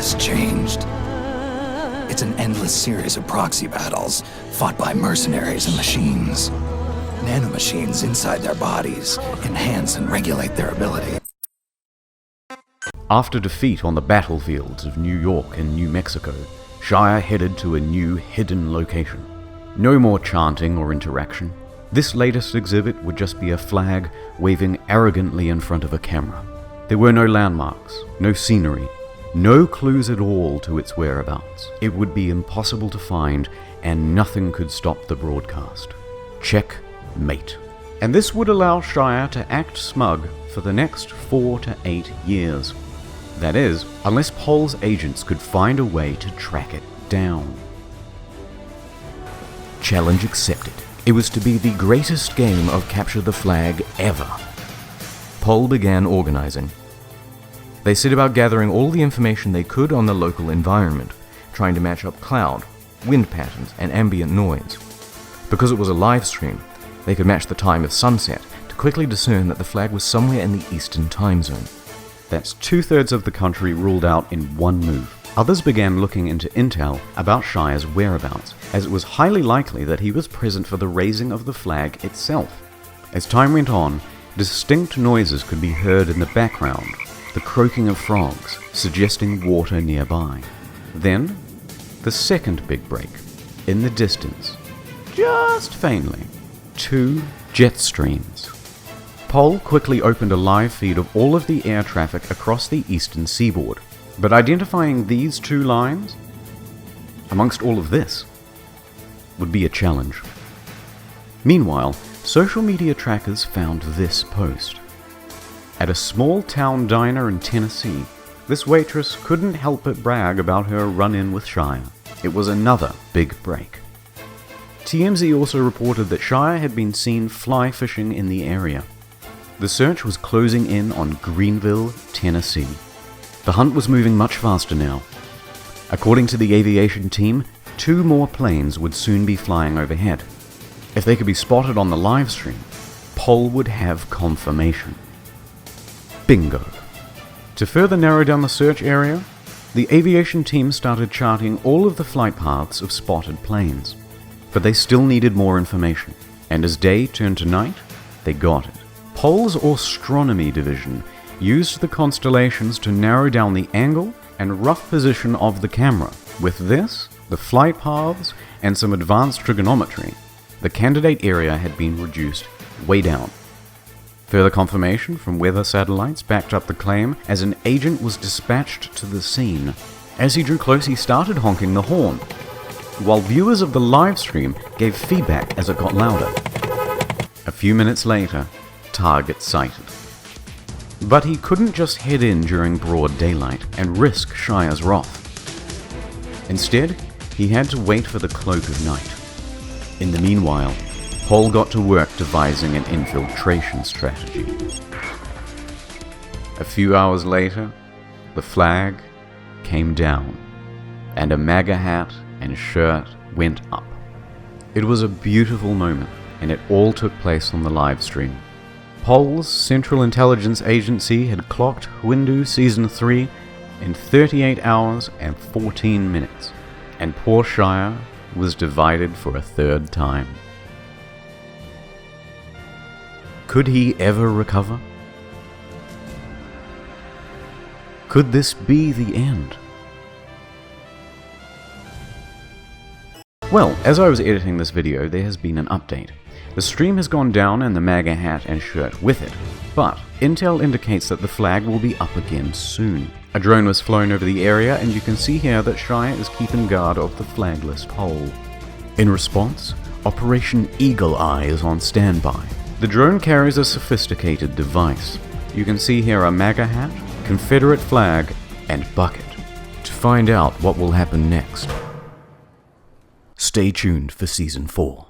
has changed. It's an endless series of proxy battles fought by mercenaries and machines. Nanomachines inside their bodies enhance and regulate their ability. After defeat on the battlefields of New York and New Mexico, Shia headed to a new hidden location. No more chanting or interaction. This latest exhibit would just be a flag waving arrogantly in front of a camera. There were no landmarks, no scenery, no clues at all to its whereabouts. It would be impossible to find, and nothing could stop the broadcast. Checkmate. And this would allow Shia to act smug for the next 4 to 8 years. That is, unless Pol's agents could find a way to track it down. Challenge accepted. It was to be the greatest game of capture the flag ever. Pol began organizing. They set about gathering all the information they could on the local environment, trying to match up cloud, wind patterns, and ambient noise. Because it was a live stream, they could match the time of sunset to quickly discern that the flag was somewhere in the Eastern time zone. That's 2/3 of the country ruled out in one move. Others began looking into intel about Shia's whereabouts, as it was highly likely that he was present for the raising of the flag itself. As time went on, distinct noises could be heard in the background, the croaking of frogs, suggesting water nearby. Then, the second big break, in the distance, just faintly, 2 jet streams. Pol quickly opened a live feed of all of the air traffic across the eastern seaboard, but identifying these 2 lines, amongst all of this, would be a challenge. Meanwhile, social media trackers found this post. At a small town diner in Tennessee, this waitress couldn't help but brag about her run-in with Shia. It was another big break. TMZ also reported that Shia had been seen fly fishing in the area. The search was closing in on Greenville, Tennessee. The hunt was moving much faster now. According to the aviation team, 2 more planes would soon be flying overhead. If they could be spotted on the live stream, Pol would have confirmation. Bingo. To further narrow down the search area, the aviation team started charting all of the flight paths of spotted planes. But they still needed more information, and as day turned to night, they got it. Pol's astronomy division used the constellations to narrow down the angle and rough position of the camera. With this, the flight paths, and some advanced trigonometry, the candidate area had been reduced way down. Further confirmation from weather satellites backed up the claim as an agent was dispatched to the scene. As he drew close, he started honking the horn, while viewers of the live stream gave feedback as it got louder. A few minutes later, target sighted. But he couldn't just head in during broad daylight and risk Shia's wrath. Instead, he had to wait for the cloak of night. In the meanwhile, Pol got to work devising an infiltration strategy. A few hours later, the flag came down, and a MAGA hat and shirt went up. It was a beautiful moment, and it all took place on the live stream. Pol's Central Intelligence Agency had clocked Windu Season 3 in 38 hours and 14 minutes, and poor Shia was divided for a 3rd time. Could he ever recover? Could this be the end? Well, as I was editing this video, there has been an update. The stream has gone down and the MAGA hat and shirt with it, but intel indicates that the flag will be up again soon. A drone was flown over the area, and you can see here that Shia is keeping guard of the flagless pole. In response, Operation Eagle Eye is on standby. The drone carries a sophisticated device. You can see here a MAGA hat, Confederate flag, and bucket. To find out what will happen next, stay tuned for Season 4.